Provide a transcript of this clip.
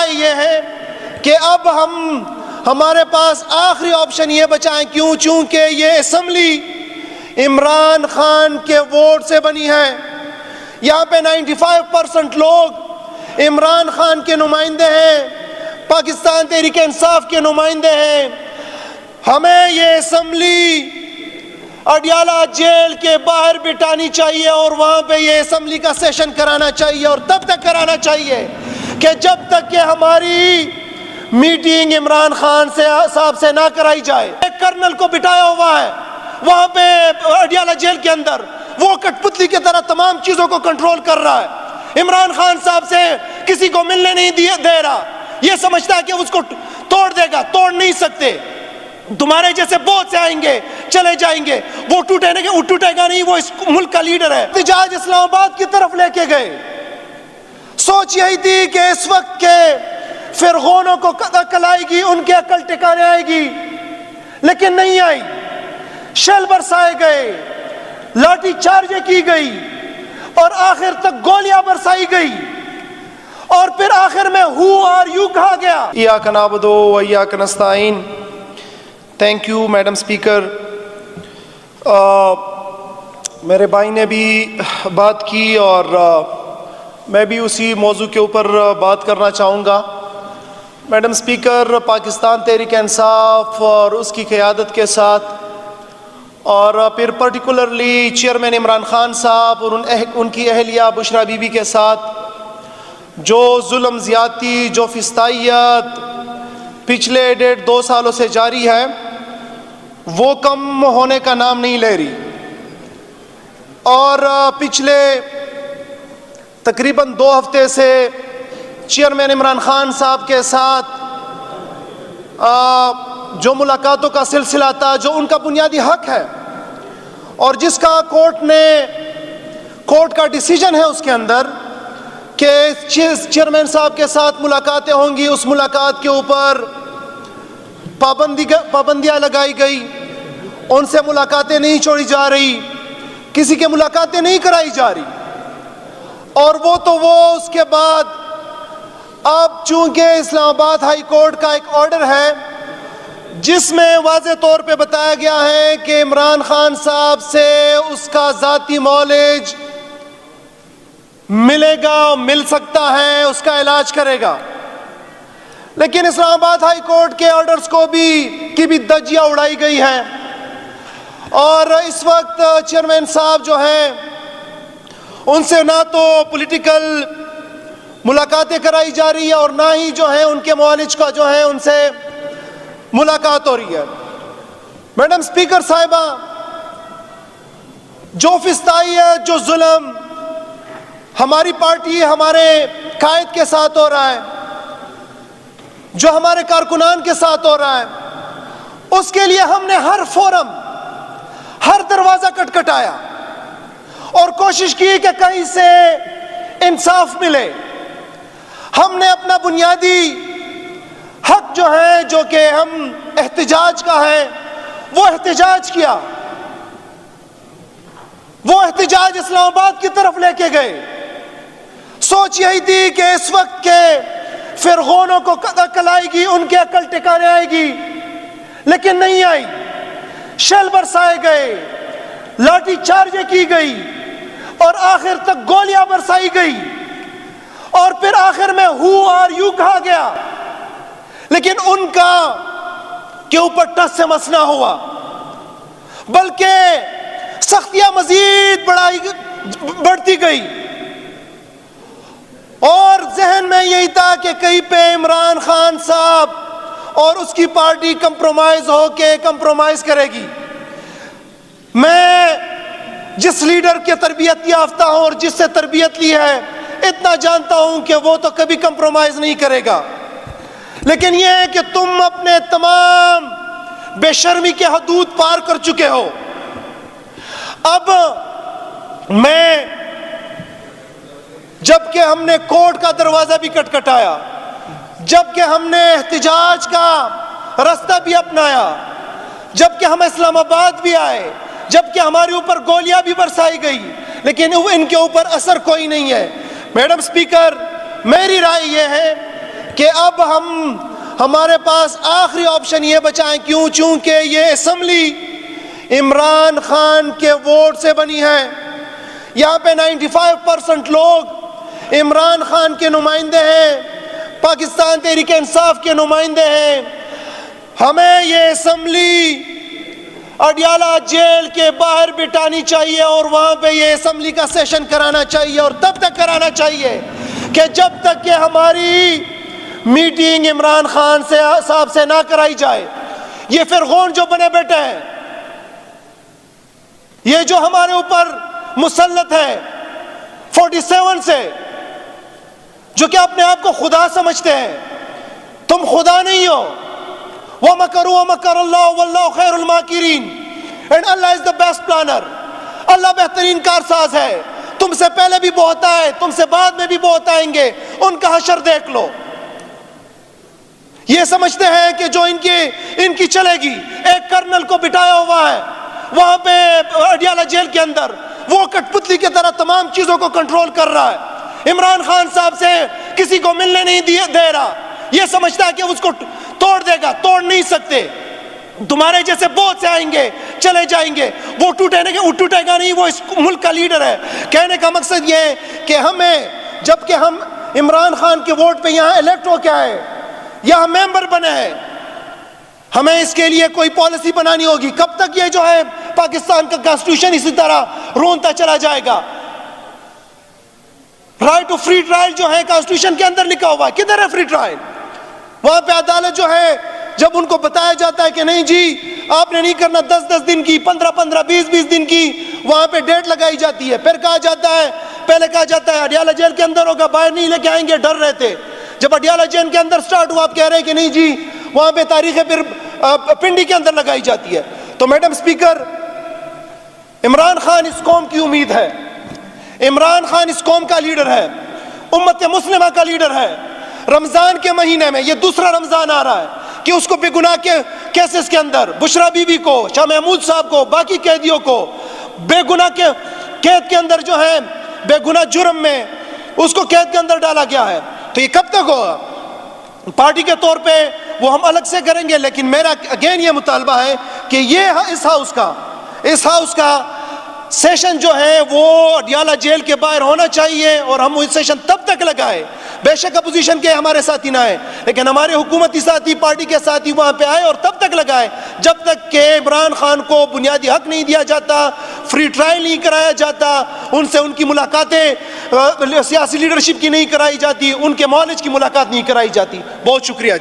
رائے یہ ہے کہ اب ہمارے پاس آخری آپشن یہ بچا ہے، چونکہ یہ اسمبلی عمران خان کے ووٹ سے بنی ہے، یہاں پہ 95% لوگ عمران خان کے نمائندے ہیں، پاکستان تحریک انصاف کے نمائندے ہیں۔ ہمیں یہ اسمبلی اڈیالہ جیل کے باہر بٹھانی چاہیے اور وہاں پہ یہ اسمبلی کا سیشن کرانا چاہیے، اور تب تک کرانا چاہیے کہ جب تک کہ ہماری میٹنگ عمران خان صاحب سے نہ کرائی جائے۔ ایک کرنل کو بٹھایا ہوا ہے وہاں پہ اڈیالہ جیل کے اندر، وہ کٹ پتلی کی طرح تمام چیزوں کو کنٹرول کر رہا ہے، عمران خان صاحب سے کسی کو ملنے نہیں دے رہا، یہ سمجھتا ہے کہ اس کو توڑ دے گا، توڑ نہیں سکتے۔ تمہارے جیسے بہت سے آئیں گے چلے جائیں گے، وہ ٹوٹے گا نہیں، وہ اس ملک کا لیڈر ہے۔ احتجاج اسلام آباد کی طرف لے کے گئے، سوچ یہی تھی کہ اس وقت کے فرعونوں کو عقل آئے گی، ان کے عقل ٹھکانے آئے گی، لیکن نہیں آئی۔ شیل برسائے گئے، لاٹھی چارج کی گئی، اور آخر تک گولیاں برسائی گئی، اور پھر آخر میں ہو آر یو کہا گیا۔ ایاک نعبد و ایاک نستعین۔ Thank you madam speaker. میرے بھائی نے بھی بات کی اور میں بھی اسی موضوع کے اوپر بات کرنا چاہوں گا۔ میڈم اسپیکر، پاکستان تحریک انصاف اور اس کی قیادت کے ساتھ، اور پھر پرٹیکولرلی چیئرمین عمران خان صاحب اور ان کی اہلیہ بشرا بی بی کے ساتھ جو ظلم زیادتی، جو فسطائیت پچھلے 1.5-2 سالوں سے جاری ہے، وہ کم ہونے کا نام نہیں لے رہی، اور پچھلے تقریباً 2 ہفتے سے چیئرمین عمران خان صاحب کے ساتھ جو ملاقاتوں کا سلسلہ تھا، جو ان کا بنیادی حق ہے، اور جس کا کورٹ کا ڈیسیجن ہے اس کے اندر کہ چیئرمین صاحب کے ساتھ ملاقاتیں ہوں گی، اس ملاقات کے اوپر پابندیاں لگائی گئی، ان سے ملاقاتیں نہیں چھوڑی جا رہی، کسی کے ملاقاتیں نہیں کرائی جا رہی، اور وہ اس کے بعد اب چونکہ اسلام آباد ہائی کورٹ کا ایک آرڈر ہے جس میں واضح طور پہ بتایا گیا ہے کہ عمران خان صاحب سے اس کا ذاتی معالج ملے گا، مل سکتا ہے، اس کا علاج کرے گا، لیکن اسلام آباد ہائی کورٹ کے آرڈرز کی بھی دھجیاں اڑائی گئی ہیں، اور اس وقت چیئرمین صاحب جو ہیں ان سے نہ تو پولیٹیکل ملاقاتیں کرائی جا رہی ہے اور نہ ہی جو ہے ان کے معالج کا جو ہے ان سے ملاقات ہو رہی ہے۔ میڈم اسپیکر صاحبہ، جو فسطائیت، جو ظلم ہماری پارٹی، ہمارے قائد کے ساتھ ہو رہا ہے، جو ہمارے کارکنان کے ساتھ ہو رہا ہے، اس کے لیے ہم نے ہر فورم، ہر دروازہ کھٹکھٹایا اور کوشش کی کہ کہیں سے انصاف ملے۔ ہم نے اپنا بنیادی حق جو ہے، جو کہ ہم احتجاج کا ہے، وہ احتجاج کیا، وہ احتجاج اسلام آباد کی طرف لے کے گئے۔ سوچ یہی تھی کہ اس وقت کے فرعونوں کو عقل آئے گی، ان کے عقل ٹھکانے آئے گی، لیکن نہیں آئی۔ شیل برسائے گئے، لاٹھی چارج کی گئی، اور آخر تک گولیاں برسائی گئی، اور پھر آخر میں ہو آر یو کہا گیا، لیکن ان کا کے اوپر ٹس سے مس نہ ہوا، بلکہ سختیاں مزید بڑھتی گئی، اور ذہن میں یہی تھا کہ کہیں پہ عمران خان صاحب اور اس کی پارٹی کمپرومائز کرے گی۔ میں جس لیڈر کے تربیت یافتہ ہوں اور جس سے تربیت لی ہے، اتنا جانتا ہوں کہ وہ تو کبھی کمپرومائز نہیں کرے گا، لیکن یہ ہے کہ تم اپنے تمام بے شرمی کے حدود پار کر چکے ہو۔ اب میں جب کہ ہم نے کورٹ کا دروازہ بھی کھٹکھٹایا، جب کہ ہم نے احتجاج کا راستہ بھی اپنایا، جب کہ ہم اسلام آباد بھی آئے، جب کہ ہمارے اوپر گولیاں بھی برسائی گئی، لیکن ان کے اوپر اثر کوئی نہیں ہے۔ میڈم اسپیکر، میری رائے یہ ہے کہ اب ہمارے پاس آخری آپشن یہ بچا ہے. کیوں؟ چونکہ یہ اسمبلی عمران خان کے ووٹ سے بنی ہے. یہاں پہ 95% لوگ عمران خان کے نمائندے ہیں, پاکستان تحریک انصاف کے نمائندے ہیں. ہمیں یہ اسمبلی اڈیالہ جیل کے باہر بٹھانی چاہیے اور وہاں پہ یہ اسمبلی کا سیشن کرانا چاہیے, اور تب تک کرانا چاہیے کہ جب تک کہ ہماری میٹنگ عمران خان صاحب سے نہ کرائی جائے. یہ فرعون جو بنے بیٹھے ہیں, یہ جو ہمارے اوپر مسلط ہے 47 سے, جو کہ اپنے آپ کو خدا سمجھتے ہیں, تم خدا نہیں ہو. وَمَكَرُوا وَمَكَرَ اللَّهُ وَاللَّهُ خَيْرُ الْمَاكِرِينَ, and Allah is the best planner. اللہ بہترین کارساز ہے. تم سے پہلے بھی بہت آئے, تم سے بعد میں بھی بہت آئیں گے. ان کا حشر دیکھ لو. یہ سمجھتے ہیں کہ جو ان کی چلے گی. ایک کرنل کو بٹھایا ہوا ہے وہاں پہ اڈیالہ جیل کے اندر, وہ کٹ پتلی کی طرح تمام چیزوں کو کنٹرول کر رہا ہے. عمران خان صاحب سے کسی کو ملنے نہیں دے رہا. یہ سمجھتا ہے کہ اس کو توڑ دے گا. توڑ نہیں سکتے. تمہارے جیسے بہت سے آئیں گے, چلے جائیں گے, وہ ٹوٹے گا نہیں. وہ اس ملک کا لیڈر ہے. کہنے کا مقصد یہ ہے کہ ہمیں, جب کہ ہم عمران خان کے ووٹ پہ یہاں الیکٹ ہو کے آئے, یہاں ممبر بنے ہیں, ہمیں اس کے لیے کوئی پالیسی بنانی ہوگی. کب تک یہ جو ہے پاکستان کا کانسٹیٹیوشن اسی طرح رونتا چلا جائے گا؟ رائٹ ٹو فری ٹرائل جو ہے کانسٹیٹیوشن کے اندر لکھا ہوا ہے. کدھر ہے فری ٹرائل؟ وہاں پہ عدالت جو ہے, جب ان کو بتایا جاتا ہے کہ نہیں جی آپ نے نہیں کرنا, 10 دن کی, 15 20 دن کی وہاں پہ ڈیٹ لگائی جاتی ہے. پھر کہا جاتا ہے, پہلے کہا جاتا ہے اڈیالہ جیل کے اندر ہوگا, باہر نہیں لے کے آئیں گے, ڈر رہتے. جب اڈیالہ جیل کے اندر سٹارٹ ہوا, آپ کہہ رہے ہیں کہ نہیں جی وہاں پہ تاریخ پھر پنڈی کے اندر لگائی جاتی ہے. تو میڈم سپیکر, عمران خان اس قوم کی امید ہے. عمران خان اس قوم کا لیڈر ہے, امت مسلمہ کا لیڈر ہے. رمضان کے مہینے میں, یہ دوسرا رمضان آ رہا ہے کہ اس کو بے گناہ کے کیسز کے اندر, بشرا بی بی کو, شاہ محمود صاحب کو, باقی قیدیوں کو بے گناہ کے قید کے اندر جو ہے بے گناہ جرم میں اس کو قید کے اندر ڈالا گیا ہے. تو یہ کب تک ہوگا؟ پارٹی کے طور پہ وہ ہم الگ سے کریں گے, لیکن میرا اگین یہ مطالبہ ہے کہ یہ اس ہاؤس کا سیشن جو ہے وہ اڈیالہ جیل کے باہر ہونا چاہیے, اور ہم وہ سیشن تب تک لگائے. بے شک اپوزیشن کے ہمارے ساتھی نہ آئے, لیکن ہمارے حکومتی ساتھی, پارٹی کے ساتھی وہاں پہ آئے, اور تب تک لگائے جب تک کہ عمران خان کو بنیادی حق نہیں دیا جاتا, فری ٹرائل نہیں کرایا جاتا, ان سے ان کی ملاقاتیں سیاسی لیڈرشپ کی نہیں کرائی جاتی, ان کے معالج کی ملاقات نہیں کرائی جاتی. بہت شکریہ.